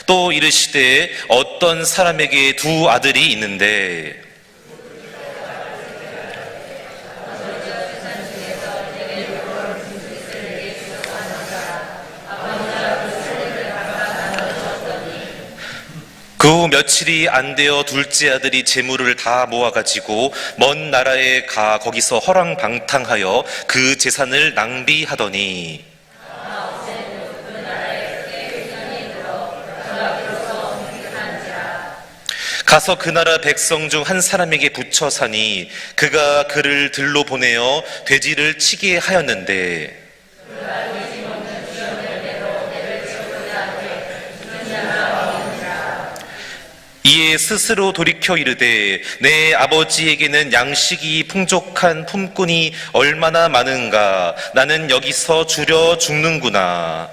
또 이르시되 어떤 사람에게 두 아들이 있는데 그 후 며칠이 안 되어 둘째 아들이 재물을 다 모아가지고 먼 나라에 가 거기서 허랑방탕하여 그 재산을 낭비하더니 가서 그 나라 백성 중 한 사람에게 붙여 사니 그가 그를 들로 보내어 돼지를 치게 하였는데 이에 스스로 돌이켜 이르되 내 아버지에게는 양식이 풍족한 품꾼이 얼마나 많은가. 나는 여기서 줄여 죽는구나.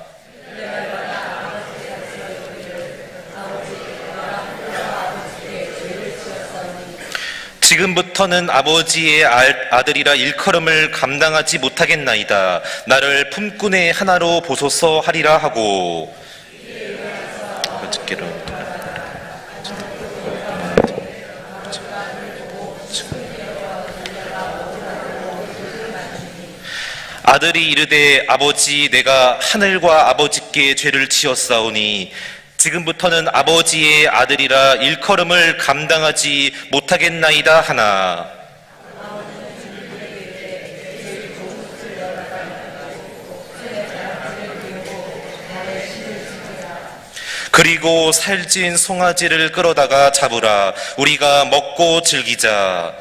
지금부터는 아버지의 아들이라 일컬음을 감당하지 못하겠나이다. 나를 품꾼의 하나로 보소서 하리라 하고 아들이 이르되 아버지 내가 하늘과 아버지께 죄를 지었사오니 지금부터는 아버지의 아들이라 일컬음을 감당하지 못하겠나이다 하나 그리고 살찐 송아지를 끌어다가 잡으라. 우리가 먹고 즐기자.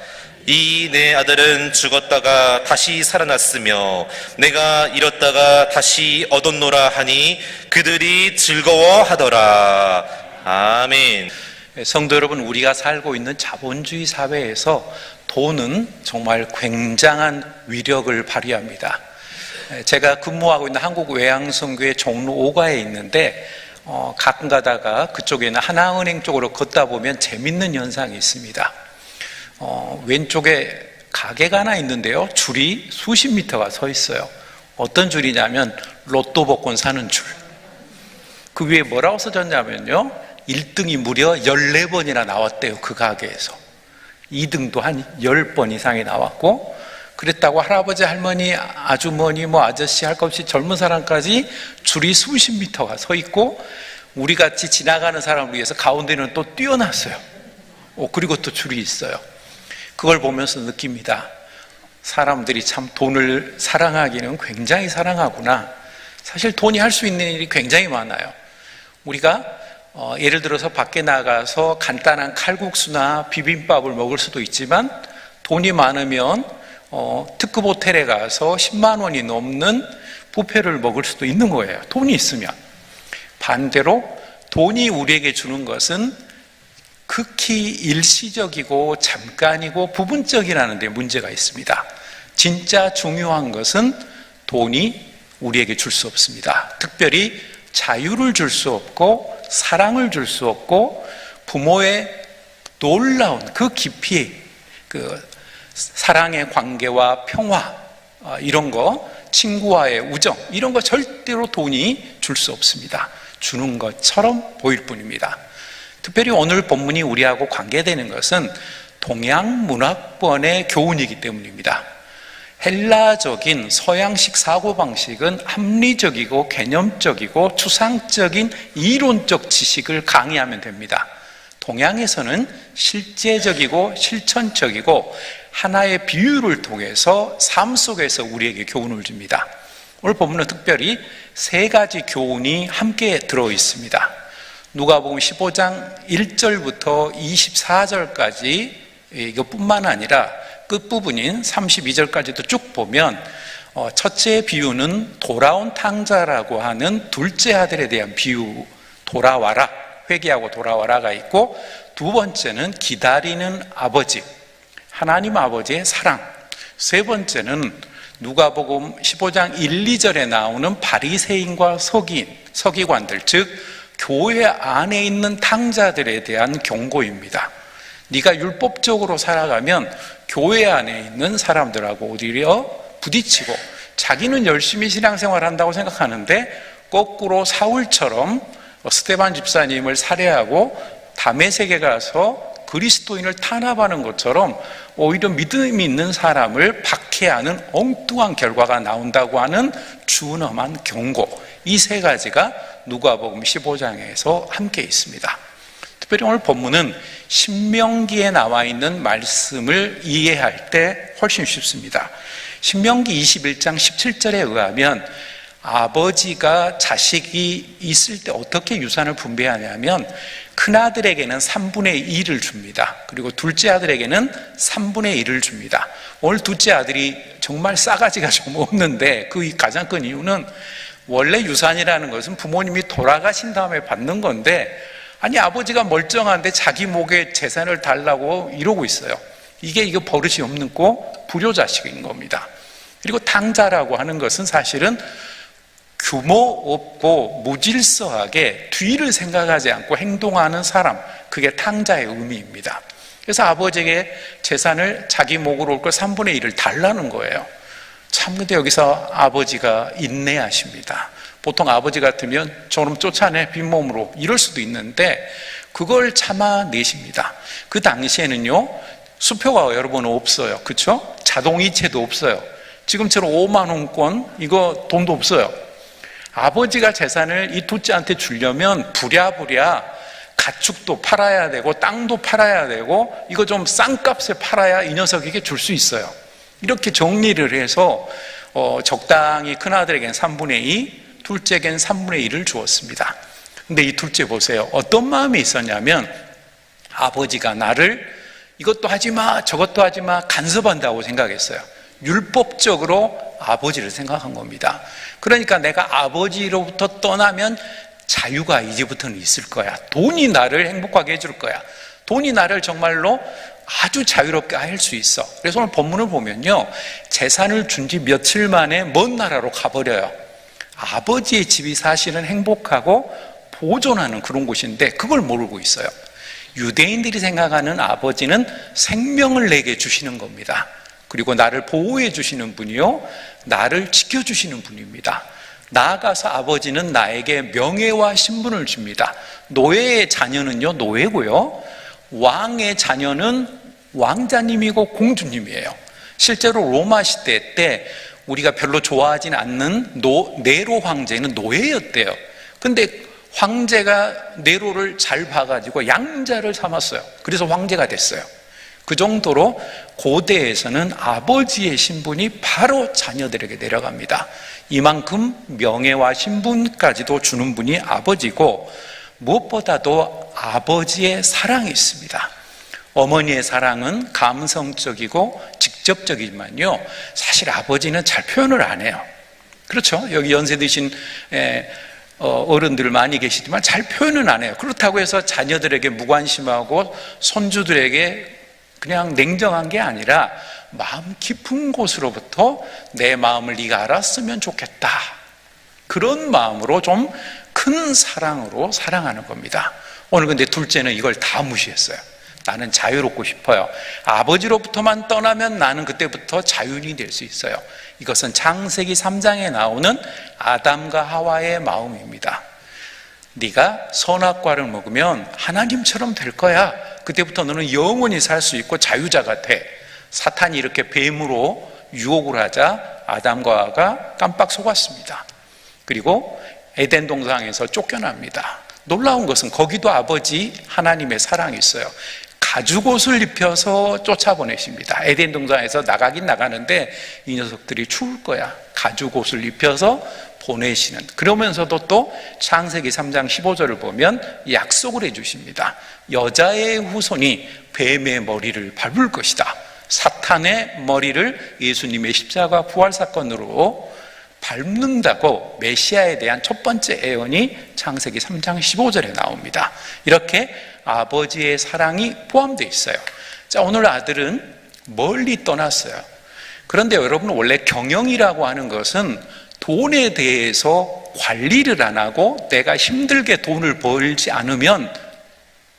이 내 아들은 죽었다가 다시 살아났으며 내가 잃었다가 다시 얻었노라 하니 그들이 즐거워하더라. 아멘. 성도 여러분, 우리가 살고 있는 자본주의 사회에서 돈은 정말 굉장한 위력을 발휘합니다. 제가 근무하고 있는 한국외양선교회 종로 5가에 있는데 가끔 가다가 그쪽에 있는 하나은행 쪽으로 걷다 보면 재밌는 현상이 있습니다. 왼쪽에 가게가 하나 있는데요, 줄이 수십 미터가 서 있어요. 어떤 줄이냐면 로또 복권 사는 줄. 그 위에 뭐라고 써졌냐면요, 1등이 무려 14번이나 나왔대요. 그 가게에서 2등도 한 10번 이상이 나왔고, 그랬다고 할아버지, 할머니, 아주머니, 아저씨 할 것 없이 젊은 사람까지 줄이 수십 미터가 서 있고, 우리같이 지나가는 사람을 위해서 가운데는 또 띄워놨어요. 그리고 또 줄이 있어요. 그걸 보면서 느낍니다. 사람들이 참 돈을 사랑하기는 굉장히 사랑하구나. 사실 돈이 할 수 있는 일이 굉장히 많아요. 우리가 예를 들어서 밖에 나가서 간단한 칼국수나 비빔밥을 먹을 수도 있지만, 돈이 많으면 특급 호텔에 가서 10만 원이 넘는 뷔페를 먹을 수도 있는 거예요. 돈이 있으면. 반대로 돈이 우리에게 주는 것은 극히 일시적이고 잠깐이고 부분적이라는 데 문제가 있습니다. 진짜 중요한 것은 돈이 우리에게 줄 수 없습니다. 특별히 자유를 줄 수 없고 사랑을 줄 수 없고 부모의 놀라운 그 깊이, 그 사랑의 관계와 평화, 이런 거, 친구와의 우정, 이런 거 절대로 돈이 줄 수 없습니다. 주는 것처럼 보일 뿐입니다. 특별히 오늘 본문이 우리하고 관계되는 것은 동양 문화권의 교훈이기 때문입니다. 헬라적인 서양식 사고방식은 합리적이고 개념적이고 추상적인 이론적 지식을 강의하면 됩니다. 동양에서는 실제적이고 실천적이고 하나의 비유를 통해서 삶 속에서 우리에게 교훈을 줍니다. 오늘 본문은 특별히 3가지 교훈이 함께 들어있습니다. 누가복음 15장 1절부터 24절까지 이것뿐만 아니라 끝부분인 32절까지도 쭉 보면 첫째 비유는 돌아온 탕자라고 하는 둘째 아들에 대한 비유, 돌아와라, 회개하고 돌아와라가 있고, 두 번째는 기다리는 아버지, 하나님 아버지의 사랑, 세 번째는 누가복음 15장 1, 2절에 나오는 바리새인과 서기관들, 즉 교회 안에 있는 탕자들에 대한 경고입니다. 네가 율법적으로 살아가면 교회 안에 있는 사람들하고 오히려 부딪히고, 자기는 열심히 신앙생활을 한다고 생각하는데 거꾸로 사울처럼 스데반 집사님을 살해하고 다메섹에 가서 그리스도인을 탄압하는 것처럼 오히려 믿음이 있는 사람을 박해하는 엉뚱한 결과가 나온다고 하는 준엄한 경고, 이 세 가지가 누가복음 15장에서 함께 있습니다. 특별히 오늘 본문은 신명기에 나와 있는 말씀을 이해할 때 훨씬 쉽습니다. 신명기 21장 17절에 의하면 아버지가 자식이 있을 때 어떻게 유산을 분배하냐면 큰아들에게는 3분의 1을 줍니다. 그리고 둘째 아들에게는 3분의 1을 줍니다. 오늘 둘째 아들이 정말 싸가지가 좀 없는데 그 가장 큰 이유는 원래 유산이라는 것은 부모님이 돌아가신 다음에 받는 건데, 아니 아버지가 멀쩡한데 자기 목에 재산을 달라고 이러고 있어요. 이게 버릇이 없는 거 불효자식인 겁니다. 그리고 탕자라고 하는 것은 사실은 규모 없고 무질서하게 뒤를 생각하지 않고 행동하는 사람, 그게 탕자의 의미입니다. 그래서 아버지에게 재산을 자기 목으로 올 걸 3분의 1을 달라는 거예요. 참, 근데 여기서 아버지가 인내하십니다. 보통 아버지 같으면 저놈 쫓아내 빈몸으로 이럴 수도 있는데 그걸 참아내십니다. 그 당시에는요, 수표가 여러분 없어요. 그렇죠? 자동이체도 없어요. 지금처럼 5만 원권 이거 돈도 없어요. 아버지가 재산을 이 둘째한테 주려면 부랴부랴 가축도 팔아야 되고 땅도 팔아야 되고 이거 좀 싼 값에 팔아야 이 녀석에게 줄 수 있어요. 이렇게 정리를 해서 적당히 큰아들에게는 3분의 2, 둘째에게는 3분의 1을 주었습니다. 근데 이 둘째 보세요. 어떤 마음이 있었냐면 아버지가 나를 이것도 하지마 저것도 하지마 간섭한다고 생각했어요. 율법적으로 아버지를 생각한 겁니다. 그러니까 내가 아버지로부터 떠나면 자유가 이제부터는 있을 거야. 돈이 나를 행복하게 해줄 거야. 돈이 나를 정말로 아주 자유롭게 할 수 있어. 그래서 오늘 본문을 보면요, 재산을 준 지 며칠 만에 먼 나라로 가버려요. 아버지의 집이 사실은 행복하고 보존하는 그런 곳인데 그걸 모르고 있어요. 유대인들이 생각하는 아버지는 생명을 내게 주시는 겁니다. 그리고 나를 보호해 주시는 분이요, 나를 지켜주시는 분입니다. 나아가서 아버지는 나에게 명예와 신분을 줍니다. 노예의 자녀는요, 노예고요, 왕의 자녀는 왕자님이고 공주님이에요. 실제로 로마 시대 때 우리가 별로 좋아하진 않는 네로 황제는 노예였대요. 근데 황제가 네로를 잘 봐가지고 양자를 삼았어요. 그래서 황제가 됐어요. 그 정도로 고대에서는 아버지의 신분이 바로 자녀들에게 내려갑니다. 이만큼 명예와 신분까지도 주는 분이 아버지고, 무엇보다도 아버지의 사랑이 있습니다. 어머니의 사랑은 감성적이고 직접적이지만요, 사실 아버지는 잘 표현을 안 해요. 그렇죠? 여기 연세 드신 어른들 많이 계시지만 잘 표현은 안 해요. 그렇다고 해서 자녀들에게 무관심하고 손주들에게 그냥 냉정한 게 아니라 마음 깊은 곳으로부터 내 마음을 네가 알았으면 좋겠다, 그런 마음으로 좀 큰 사랑으로 사랑하는 겁니다. 오늘 근데 둘째는 이걸 다 무시했어요. 나는 자유롭고 싶어요. 아버지로부터만 떠나면 나는 그때부터 자유인이 될 수 있어요. 이것은 창세기 3장에 나오는 아담과 하와의 마음입니다. 네가 선악과를 먹으면 하나님처럼 될 거야. 그때부터 너는 영원히 살 수 있고 자유자가 돼. 사탄이 이렇게 뱀으로 유혹을 하자 아담과 하와가 깜빡 속았습니다. 그리고 에덴 동산에서 쫓겨납니다. 놀라운 것은 거기도 아버지 하나님의 사랑이 있어요. 가죽옷을 입혀서 쫓아보내십니다. 에덴 동산에서 나가긴 나가는데 이 녀석들이 추울 거야. 가죽옷을 입혀서 보내시는, 그러면서도 또 창세기 3장 15절을 보면 약속을 해주십니다. 여자의 후손이 뱀의 머리를 밟을 것이다. 사탄의 머리를 예수님의 십자가 부활 사건으로 밟는다고 메시아에 대한 첫 번째 예언이 창세기 3장 15절에 나옵니다. 이렇게 아버지의 사랑이 포함되어 있어요. 자, 오늘 아들은 멀리 떠났어요. 그런데 여러분, 원래 경영이라고 하는 것은 돈에 대해서 관리를 안 하고 내가 힘들게 돈을 벌지 않으면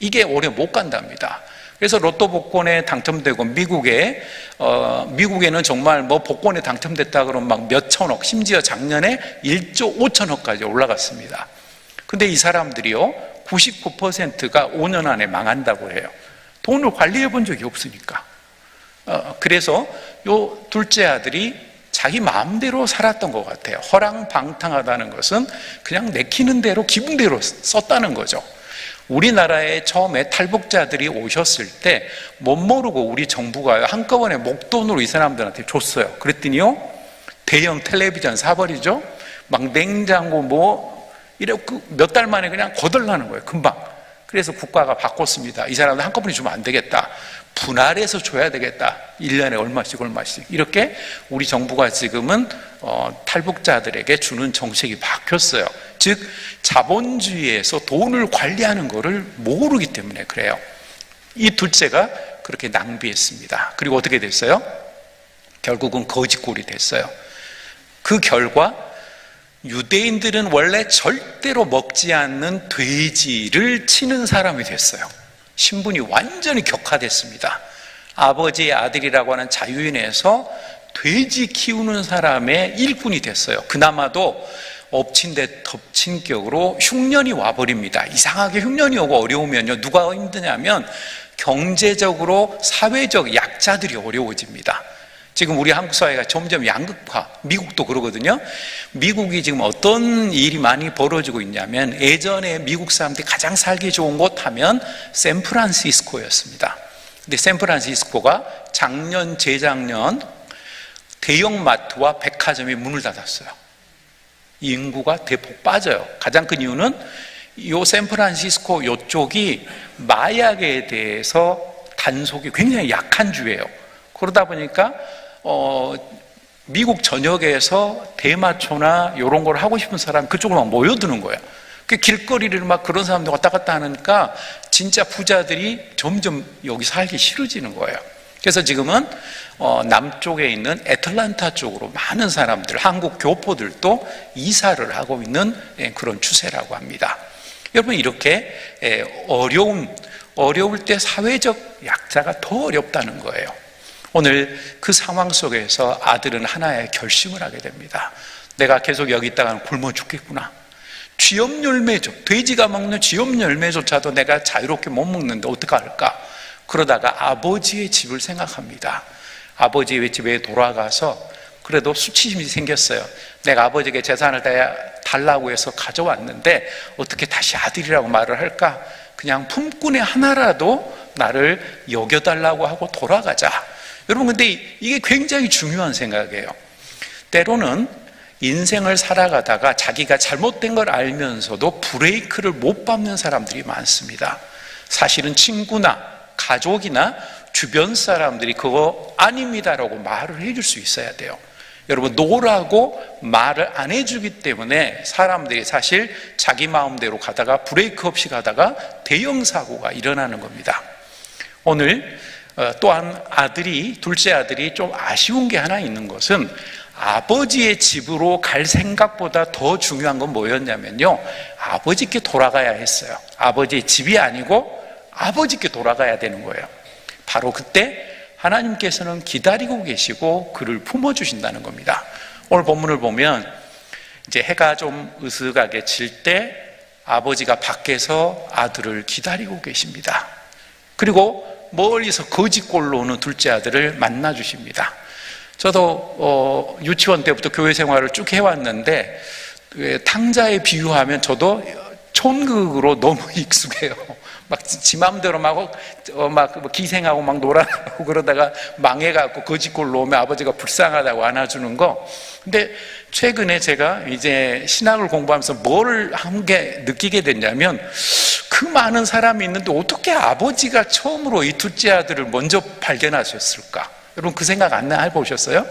이게 오래 못 간답니다. 그래서 로또 복권에 당첨되고 미국에는 정말 뭐 복권에 당첨됐다 그러면 막 몇천억, 심지어 작년에 1조 5천억까지 올라갔습니다. 근데 이 사람들이요, 99%가 5년 안에 망한다고 해요. 돈을 관리해 본 적이 없으니까. 그래서 요 둘째 아들이 자기 마음대로 살았던 것 같아요. 허랑방탕하다는 것은 그냥 내키는 대로 기분대로 썼다는 거죠. 우리나라에 처음에 탈북자들이 오셨을 때 못 모르고 우리 정부가 한꺼번에 목돈으로 이 사람들한테 줬어요. 그랬더니요, 대형 텔레비전 사버리죠. 막 냉장고 이렇게 몇 달 만에 그냥 거덜나는 거예요, 금방. 그래서 국가가 바꿨습니다. 이 사람들 한꺼번에 주면 안 되겠다. 분할해서 줘야 되겠다. 1년에 얼마씩 이렇게 우리 정부가 지금은 탈북자들에게 주는 정책이 바뀌었어요. 즉 자본주의에서 돈을 관리하는 것을 모르기 때문에 그래요. 이 둘째가 그렇게 낭비했습니다. 그리고 어떻게 됐어요? 결국은 거지꼴이 됐어요. 그 결과 유대인들은 원래 절대로 먹지 않는 돼지를 치는 사람이 됐어요. 신분이 완전히 격화됐습니다. 아버지의 아들이라고 하는 자유인에서 돼지 키우는 사람의 일꾼이 됐어요. 그나마도 엎친 데 덮친 격으로 흉년이 와버립니다. 이상하게 흉년이 오고 어려우면요, 누가 힘드냐면 경제적으로 사회적 약자들이 어려워집니다. 지금 우리 한국 사회가 점점 양극화, 미국도 그러거든요. 미국이 지금 어떤 일이 많이 벌어지고 있냐면, 예전에 미국 사람들이 가장 살기 좋은 곳 하면 샌프란시스코였습니다. 근데 샌프란시스코가 작년, 재작년 대형마트와 백화점이 문을 닫았어요. 인구가 대폭 빠져요. 가장 큰 이유는 이 샌프란시스코 이쪽이 마약에 대해서 단속이 굉장히 약한 주예요. 그러다 보니까 미국 전역에서 대마초나 이런 걸 하고 싶은 사람이 그쪽으로 막 모여드는 거예요. 그 길거리를 막 그런 사람들 왔다 갔다 하니까 진짜 부자들이 점점 여기 살기 싫어지는 거예요. 그래서 지금은 남쪽에 있는 애틀란타 쪽으로 많은 사람들, 한국 교포들도 이사를 하고 있는 그런 추세라고 합니다. 여러분, 이렇게 어려울 때 사회적 약자가 더 어렵다는 거예요. 오늘 그 상황 속에서 아들은 하나의 결심을 하게 됩니다. 내가 계속 여기 있다가는 굶어 죽겠구나. 돼지가 먹는 쥐염 열매조차도 내가 자유롭게 못 먹는데 어떡할까? 그러다가 아버지의 집을 생각합니다. 아버지의 집에 돌아가서 그래도 수치심이 생겼어요. 내가 아버지에게 재산을 달라고 해서 가져왔는데 어떻게 다시 아들이라고 말을 할까? 그냥 품꾼의 하나라도 나를 여겨달라고 하고 돌아가자. 여러분, 근데 이게 굉장히 중요한 생각이에요. 때로는 인생을 살아가다가 자기가 잘못된 걸 알면서도 브레이크를 못 밟는 사람들이 많습니다. 사실은 친구나 가족이나 주변 사람들이 그거 아닙니다라고 말을 해줄 수 있어야 돼요. 여러분, 노라고 말을 안 해주기 때문에 사람들이 사실 자기 마음대로 가다가 브레이크 없이 가다가 대형 사고가 일어나는 겁니다. 오늘 또한 둘째 아들이 좀 아쉬운 게 하나 있는 것은, 아버지의 집으로 갈 생각보다 더 중요한 건 뭐였냐면요, 아버지께 돌아가야 했어요. 아버지의 집이 아니고 아버지께 돌아가야 되는 거예요. 바로 그때 하나님께서는 기다리고 계시고 그를 품어주신다는 겁니다. 오늘 본문을 보면 이제 해가 좀 으슥하게 질 때 아버지가 밖에서 아들을 기다리고 계십니다. 그리고 멀리서 거지꼴로 오는 둘째 아들을 만나 주십니다. 저도 유치원 때부터 교회 생활을 쭉 해왔는데 탕자에 비유하면 저도 촌극으로 너무 익숙해요. 막 지 맘대로 막 기생하고 막 놀아나고 그러다가 망해갖고 거지꼴로 오면 아버지가 불쌍하다고 안아주는 거. 근데 최근에 제가 이제 신학을 공부하면서 뭘 한 게 느끼게 됐냐면, 그 많은 사람이 있는데 어떻게 아버지가 처음으로 이 둘째 아들을 먼저 발견하셨을까? 여러분, 그 생각 안 해보셨어요?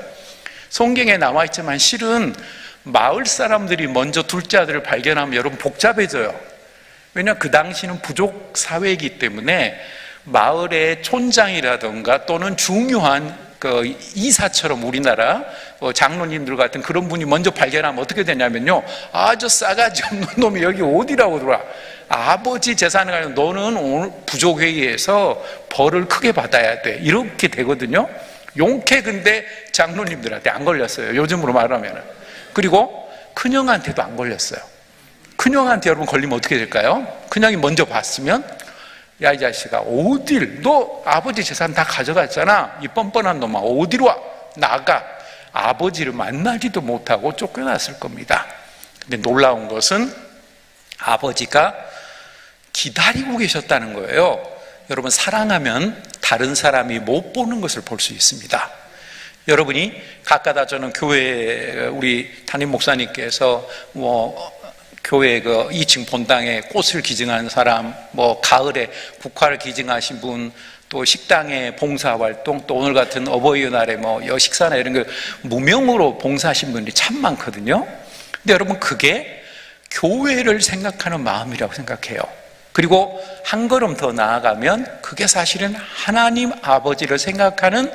성경에 나와 있지만 실은 마을 사람들이 먼저 둘째 아들을 발견하면 여러분 복잡해져요. 왜냐하면 그 당시는 부족 사회이기 때문에 마을의 촌장이라든가 또는 중요한 그 이사처럼 우리나라 장로님들 같은 그런 분이 먼저 발견하면 어떻게 되냐면요, 저 싸가지 없는 놈이 여기 어디라고 들어와. 아버지 재산을 가지고 너는 오늘 부족회의에서 벌을 크게 받아야 돼, 이렇게 되거든요. 용케 근데 장로님들한테 안 걸렸어요, 요즘으로 말하면. 그리고 큰형한테도 안 걸렸어요. 큰형한테 여러분 걸리면 어떻게 될까요? 큰형이 먼저 봤으면, 야, 이 자식아, 어딜, 너 아버지 재산 다 가져갔잖아. 이 뻔뻔한 놈아, 어디로 와? 나가. 아버지를 만나지도 못하고 쫓겨났을 겁니다. 근데 놀라운 것은 아버지가 기다리고 계셨다는 거예요. 여러분, 사랑하면 다른 사람이 못 보는 것을 볼 수 있습니다. 여러분이 가까다 저는 교회 우리 담임 목사님께서 교회 그 2층 본당에 꽃을 기증한 사람, 가을에 국화를 기증하신 분, 또 식당에 봉사활동, 또 오늘 같은 어버이날에 식사나 이런 거 무명으로 봉사하신 분들이 참 많거든요. 근데 여러분, 그게 교회를 생각하는 마음이라고 생각해요. 그리고 한 걸음 더 나아가면 그게 사실은 하나님 아버지를 생각하는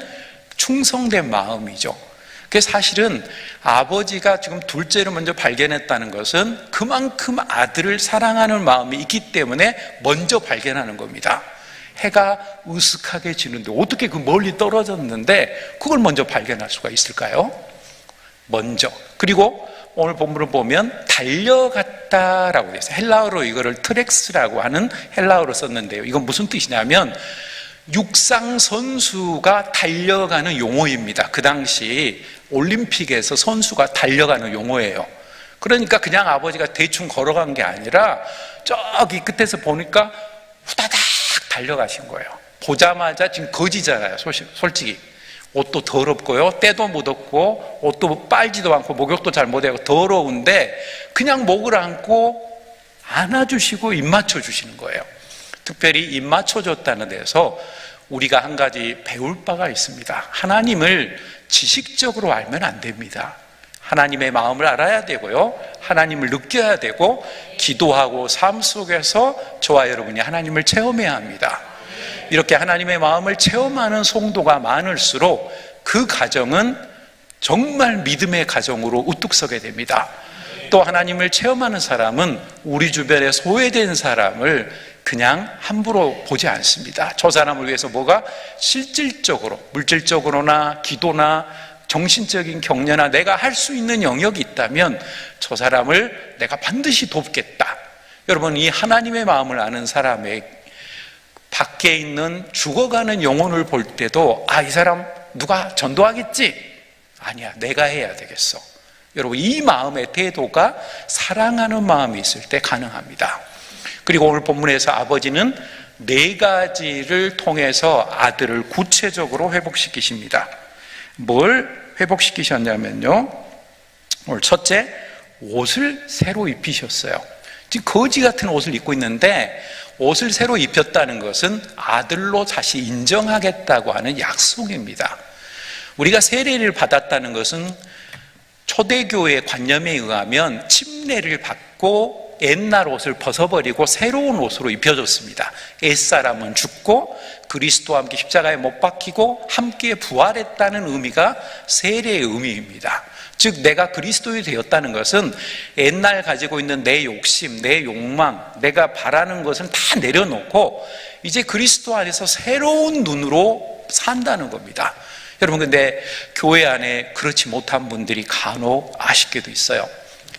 충성된 마음이죠. 그게 사실은 아버지가 지금 둘째를 먼저 발견했다는 것은 그만큼 아들을 사랑하는 마음이 있기 때문에 먼저 발견하는 겁니다. 해가 으슥하게 지는데 어떻게 그 멀리 떨어졌는데 그걸 먼저 발견할 수가 있을까요? 먼저. 그리고 오늘 본문을 보면 달려갔다라고 되어 있어요. 헬라어로 이거를 트렉스라고 하는 헬라어로 썼는데요. 이건 무슨 뜻이냐면 육상 선수가 달려가는 용어입니다. 그 당시 올림픽에서 선수가 달려가는 용어예요. 그러니까 그냥 아버지가 대충 걸어간 게 아니라 저기 끝에서 보니까 후다닥 달려가신 거예요. 보자마자 지금 거지잖아요. 솔직히 옷도 더럽고요, 때도 묻었고 옷도 빨지도 않고 목욕도 잘 못하고 더러운데 그냥 목을 안고 안아주시고 입 맞춰주시는 거예요. 특별히 입 맞춰줬다는 데서 우리가 한 가지 배울 바가 있습니다. 하나님을 지식적으로 알면 안 됩니다. 하나님의 마음을 알아야 되고요, 하나님을 느껴야 되고, 기도하고 삶 속에서 저와 여러분이 하나님을 체험해야 합니다. 이렇게 하나님의 마음을 체험하는 성도가 많을수록 그 가정은 정말 믿음의 가정으로 우뚝 서게 됩니다. 또 하나님을 체험하는 사람은 우리 주변에 소외된 사람을 그냥 함부로 보지 않습니다. 저 사람을 위해서 뭐가 실질적으로, 물질적으로나 기도나 정신적인 격려나 내가 할 수 있는 영역이 있다면 저 사람을 내가 반드시 돕겠다. 여러분, 이 하나님의 마음을 아는 사람의 밖에 있는 죽어가는 영혼을 볼 때도 이 사람 누가 전도하겠지? 아니야, 내가 해야 되겠어. 여러분, 이 마음의 태도가 사랑하는 마음이 있을 때 가능합니다. 그리고 오늘 본문에서 아버지는 4가지를 통해서 아들을 구체적으로 회복시키십니다. 뭘 회복시키셨냐면요, 오늘 첫째, 옷을 새로 입히셨어요. 지금 거지 같은 옷을 입고 있는데 옷을 새로 입혔다는 것은 아들로 다시 인정하겠다고 하는 약속입니다. 우리가 세례를 받았다는 것은 초대교회 관념에 의하면 침례를 받고 옛날 옷을 벗어버리고 새로운 옷으로 입혀줬습니다. 옛사람은 죽고 그리스도와 함께 십자가에 못 박히고 함께 부활했다는 의미가 세례의 의미입니다. 즉, 내가 그리스도인이 되었다는 것은 옛날 가지고 있는 내 욕심, 내 욕망, 내가 바라는 것은 다 내려놓고 이제 그리스도 안에서 새로운 눈으로 산다는 겁니다. 여러분, 근데 교회 안에 그렇지 못한 분들이 간혹 아쉽게도 있어요.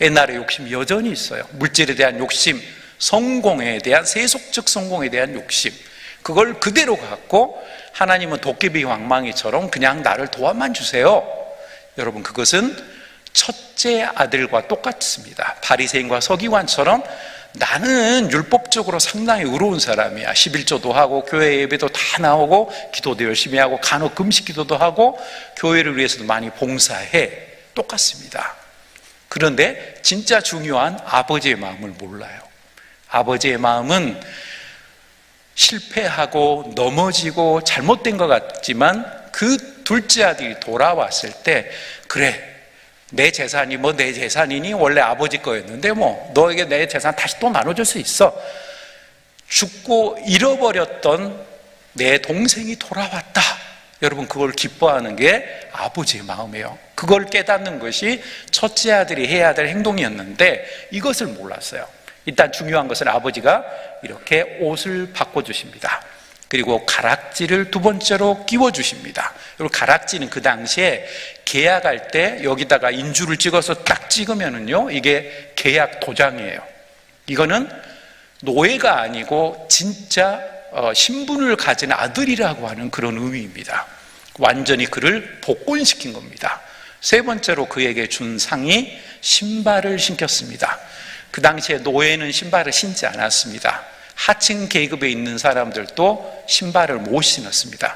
옛날의 욕심이 여전히 있어요. 물질에 대한 욕심, 성공에 대한, 세속적 성공에 대한 욕심, 그걸 그대로 갖고 하나님은 도깨비 왕망이처럼 그냥 나를 도와만 주세요. 여러분, 그것은 첫째 아들과 똑같습니다. 바리새인과 서기관처럼 나는 율법적으로 상당히 의로운 사람이야. 11조도 하고 교회 예배도 다 나오고 기도도 열심히 하고 간혹 금식 기도도 하고 교회를 위해서도 많이 봉사해. 똑같습니다. 그런데 진짜 중요한 아버지의 마음을 몰라요. 아버지의 마음은 실패하고 넘어지고 잘못된 것 같지만 그 둘째 아들이 돌아왔을 때, 그래, 내 재산이 내 재산이니 원래 아버지 거였는데 너에게 내 재산 다시 또 나눠줄 수 있어. 죽고 잃어버렸던 내 동생이 돌아왔다. 여러분, 그걸 기뻐하는 게 아버지의 마음이에요. 그걸 깨닫는 것이 첫째 아들이 해야 될 행동이었는데 이것을 몰랐어요. 일단 중요한 것은 아버지가 이렇게 옷을 바꿔주십니다. 그리고 가락지를 두 번째로 끼워주십니다. 그리고 가락지는 그 당시에 계약할 때 여기다가 인주를 찍어서 딱 찍으면은요, 이게 계약 도장이에요. 이거는 노예가 아니고 진짜 신분을 가진 아들이라고 하는 그런 의미입니다. 완전히 그를 복권시킨 겁니다. 세 번째로 그에게 준 상이 신발을 신겼습니다. 그 당시에 노예는 신발을 신지 않았습니다. 하층 계급에 있는 사람들도 신발을 못 신었습니다.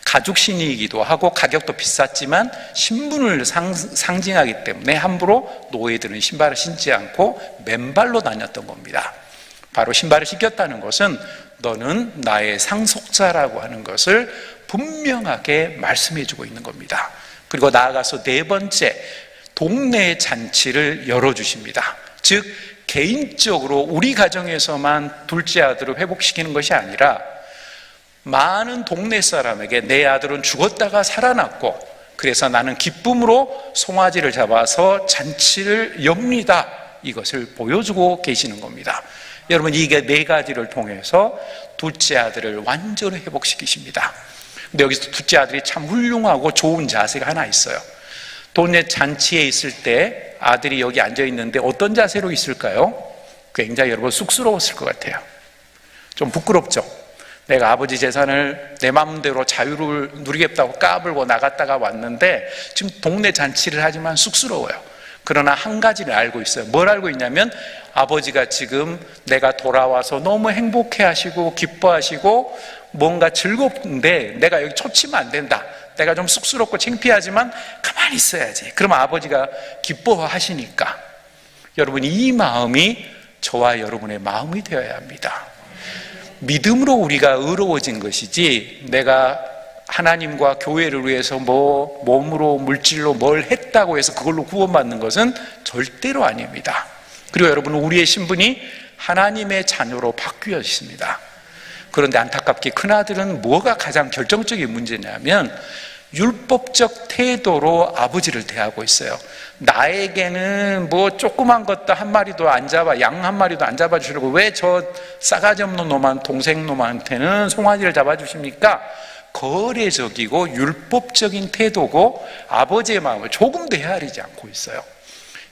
가죽신이기도 하고 가격도 비쌌지만 신분을 상징하기 때문에 함부로 노예들은 신발을 신지 않고 맨발로 다녔던 겁니다. 바로 신발을 신겼다는 것은 너는 나의 상속자라고 하는 것을 분명하게 말씀해주고 있는 겁니다. 그리고 나아가서 네 번째, 동네 잔치를 열어주십니다. 즉 개인적으로 우리 가정에서만 둘째 아들을 회복시키는 것이 아니라 많은 동네 사람에게 내 아들은 죽었다가 살아났고 그래서 나는 기쁨으로 송아지를 잡아서 잔치를 엽니다. 이것을 보여주고 계시는 겁니다. 여러분, 이게 네 가지를 통해서 둘째 아들을 완전히 회복시키십니다. 근데 여기서 둘째 아들이 참 훌륭하고 좋은 자세가 하나 있어요. 동네 잔치에 있을 때 아들이 여기 앉아 있는데 어떤 자세로 있을까요? 굉장히 여러분 쑥스러웠을 것 같아요. 좀 부끄럽죠? 내가 아버지 재산을 내 마음대로 자유를 누리겠다고 까불고 나갔다가 왔는데 지금 동네 잔치를 하지만 쑥스러워요. 그러나 한 가지를 알고 있어요. 뭘 알고 있냐면 아버지가 지금 내가 돌아와서 너무 행복해 하시고 기뻐하시고 뭔가 즐겁는데 내가 여기 초치면 안 된다. 내가 좀 쑥스럽고 창피하지만 가만히 있어야지. 그러면 아버지가 기뻐하시니까. 여러분, 이 마음이 저와 여러분의 마음이 되어야 합니다. 믿음으로 우리가 의로워진 것이지 내가 하나님과 교회를 위해서 뭐 몸으로 물질로 뭘 했다고 해서 그걸로 구원받는 것은 절대로 아닙니다. 그리고 여러분, 우리의 신분이 하나님의 자녀로 바뀌어 있습니다. 그런데 안타깝게 큰아들은 뭐가 가장 결정적인 문제냐면 율법적 태도로 아버지를 대하고 있어요. 나에게는 뭐 조그만 것도 한 마리도 안 잡아, 양 한 마리도 안 잡아주시려고 왜 저 싸가지 없는 놈한 동생 놈한테는 송아지를 잡아주십니까? 거래적이고 율법적인 태도고 아버지의 마음을 조금도 헤아리지 않고 있어요.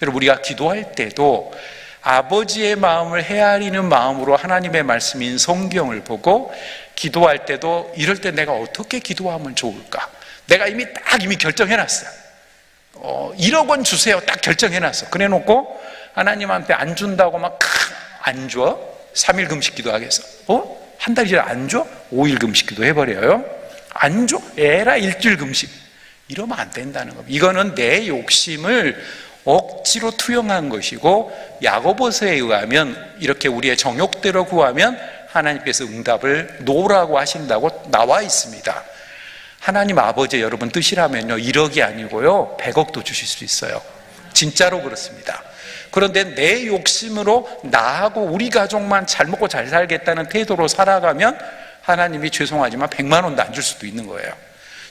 여러분, 우리가 기도할 때도 아버지의 마음을 헤아리는 마음으로 하나님의 말씀인 성경을 보고 기도할 때도 이럴 때 내가 어떻게 기도하면 좋을까? 내가 이미 결정해놨어요. 1억 원 주세요. 딱 결정해놨어. 그래 놓고 하나님한테 안 준다고 막 안 줘? 3일 금식 기도하겠어. 한 달이나 안 줘? 5일 금식 기도 해버려요. 안 줘? 에라 일주일 금식. 이러면 안 된다는 겁니다. 이거는 내 욕심을 억지로 투영한 것이고 야고보서에 의하면 이렇게 우리의 정욕대로 구하면 하나님께서 응답을 노라고 하신다고 나와 있습니다. 하나님 아버지 여러분 뜻이라면요 1억이 아니고요 100억도 주실 수 있어요. 진짜로 그렇습니다. 그런데 내 욕심으로 나하고 우리 가족만 잘 먹고 잘 살겠다는 태도로 살아가면 하나님이 죄송하지만 100만 원도 안 줄 수도 있는 거예요.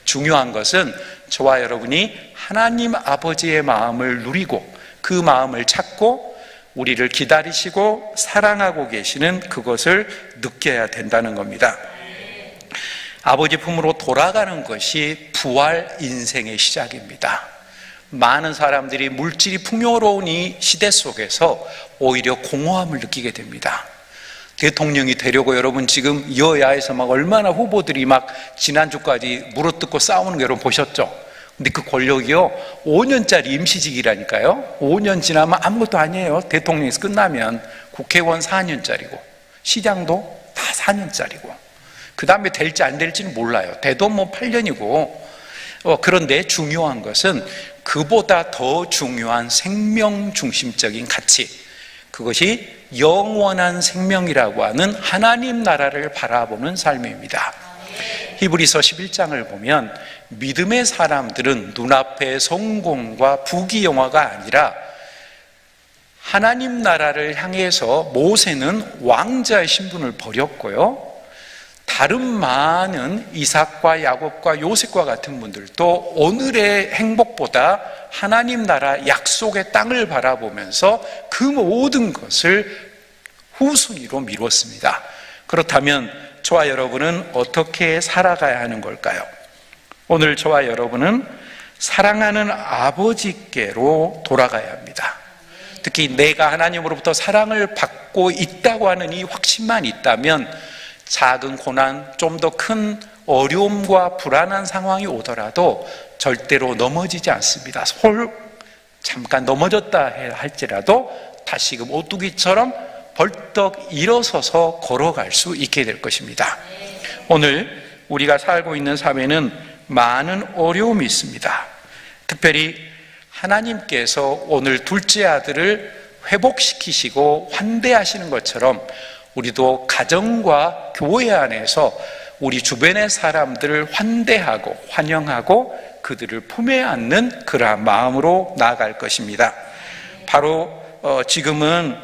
중요한 것은 저와 여러분이 하나님 아버지의 마음을 누리고 그 마음을 찾고 우리를 기다리시고 사랑하고 계시는 그것을 느껴야 된다는 겁니다. 아버지 품으로 돌아가는 것이 부활 인생의 시작입니다. 많은 사람들이 물질이 풍요로운 이 시대 속에서 오히려 공허함을 느끼게 됩니다. 대통령이 되려고 여러분 지금 여야에서 막 얼마나 후보들이 막 지난주까지 물어뜯고 싸우는 거 여러분 보셨죠? 근데 그 권력이요 5년짜리 임시직이라니까요. 5년 지나면 아무것도 아니에요. 대통령에서 끝나면 국회의원 4년짜리고 시장도 다 4년짜리고 그 다음에 될지 안 될지는 몰라요. 돼도 뭐 8년이고 그런데 중요한 것은 그보다 더 중요한 생명 중심적인 가치, 그것이 영원한 생명이라고 하는 하나님 나라를 바라보는 삶입니다. 히브리서 11장을 보면 믿음의 사람들은 눈앞의 성공과 부귀영화가 아니라 하나님 나라를 향해서 모세는 왕자의 신분을 버렸고요, 다른 많은 이삭과 야곱과 요셉과 같은 분들도 오늘의 행복보다 하나님 나라 약속의 땅을 바라보면서 그 모든 것을 후순위로 미뤘습니다. 그렇다면 저와 여러분은 어떻게 살아가야 하는 걸까요? 오늘 저와 여러분은 사랑하는 아버지께로 돌아가야 합니다. 특히 내가 하나님으로부터 사랑을 받고 있다고 하는 이 확신만 있다면 작은 고난, 좀 더 큰 어려움과 불안한 상황이 오더라도 절대로 넘어지지 않습니다. 잠깐 넘어졌다 할지라도 다시금 오뚜기처럼 벌떡 일어서서 걸어갈 수 있게 될 것입니다. 오늘 우리가 살고 있는 사회는 많은 어려움이 있습니다. 특별히 하나님께서 오늘 둘째 아들을 회복시키시고 환대하시는 것처럼 우리도 가정과 교회 안에서 우리 주변의 사람들을 환대하고 환영하고 그들을 품에 안는 그러한 마음으로 나아갈 것입니다. 바로 지금은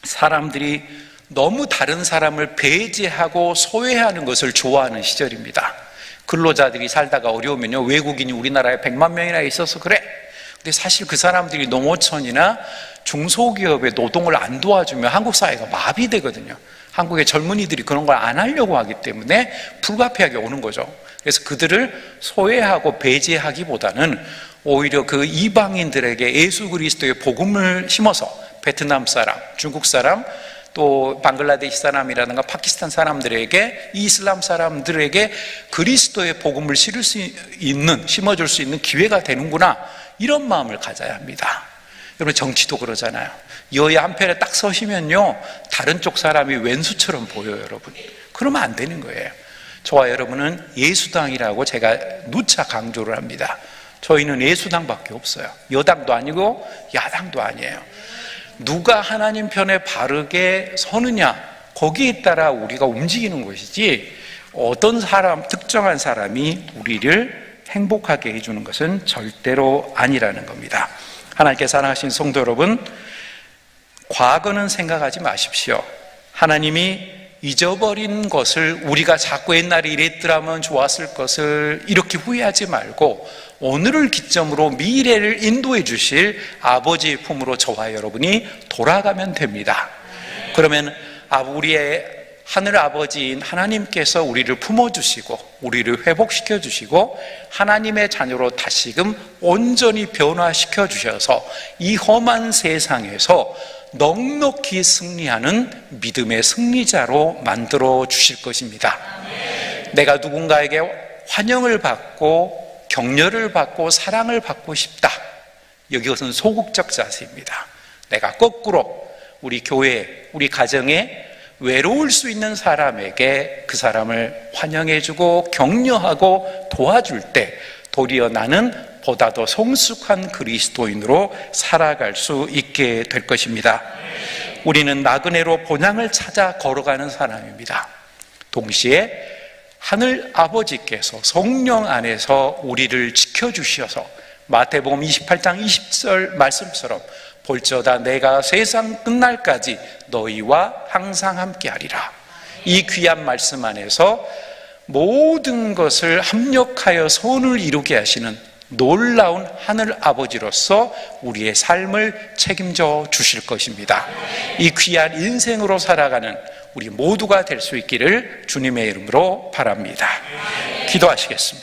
사람들이 너무 다른 사람을 배제하고 소외하는 것을 좋아하는 시절입니다. 근로자들이 살다가 어려우면요, 외국인이 우리나라에 100만 명이나 있어서 그래. 근데 사실 그 사람들이 농어촌이나 중소기업의 노동을 안 도와주면 한국 사회가 마비되거든요. 한국의 젊은이들이 그런 걸 안 하려고 하기 때문에 불가피하게 오는 거죠. 그래서 그들을 소외하고 배제하기보다는 오히려 그 이방인들에게 예수 그리스도의 복음을 심어서 베트남 사람, 중국 사람, 또 방글라데시 사람이라든가 파키스탄 사람들에게, 이슬람 사람들에게 그리스도의 복음을 심어줄 수 있는 기회가 되는구나, 이런 마음을 가져야 합니다. 여러분, 정치도 그러잖아요. 여야 한편에 딱 서시면요, 다른 쪽 사람이 왼수처럼 보여요, 여러분. 그러면 안 되는 거예요. 저와 여러분은 예수당이라고 제가 누차 강조를 합니다. 저희는 예수당밖에 없어요. 여당도 아니고 야당도 아니에요. 누가 하나님 편에 바르게 서느냐, 거기에 따라 우리가 움직이는 것이지, 어떤 사람, 특정한 사람이 우리를 행복하게 해주는 것은 절대로 아니라는 겁니다. 하나님께 사랑하신 성도 여러분, 과거는 생각하지 마십시오. 하나님이 잊어버린 것을, 우리가 자꾸 옛날에 이랬더라면 좋았을 것을 이렇게 후회하지 말고 오늘을 기점으로 미래를 인도해 주실 아버지의 품으로 저와 여러분이 돌아가면 됩니다. 그러면 우리의 하늘 아버지인 하나님께서 우리를 품어주시고 우리를 회복시켜 주시고 하나님의 자녀로 다시금 온전히 변화시켜 주셔서 이 험한 세상에서 넉넉히 승리하는 믿음의 승리자로 만들어 주실 것입니다. 내가 누군가에게 환영을 받고 격려를 받고 사랑을 받고 싶다, 이것은 소극적 자세입니다. 내가 거꾸로 우리 교회, 우리 가정에 외로울 수 있는 사람에게 그 사람을 환영해주고 격려하고 도와줄 때 도리어 나는 보다 더 성숙한 그리스도인으로 살아갈 수 있게 될 것입니다. 우리는 나그네로 본향을 찾아 걸어가는 사람입니다. 동시에 하늘 아버지께서 성령 안에서 우리를 지켜주셔서 마태복음 28장 20절 말씀처럼 볼지어다 내가 세상 끝날까지 너희와 항상 함께하리라, 이 귀한 말씀 안에서 모든 것을 합력하여 선을 이루게 하시는 놀라운 하늘 아버지로서 우리의 삶을 책임져 주실 것입니다. 이 귀한 인생으로 살아가는 우리 모두가 될 수 있기를 주님의 이름으로 바랍니다. 기도하시겠습니다.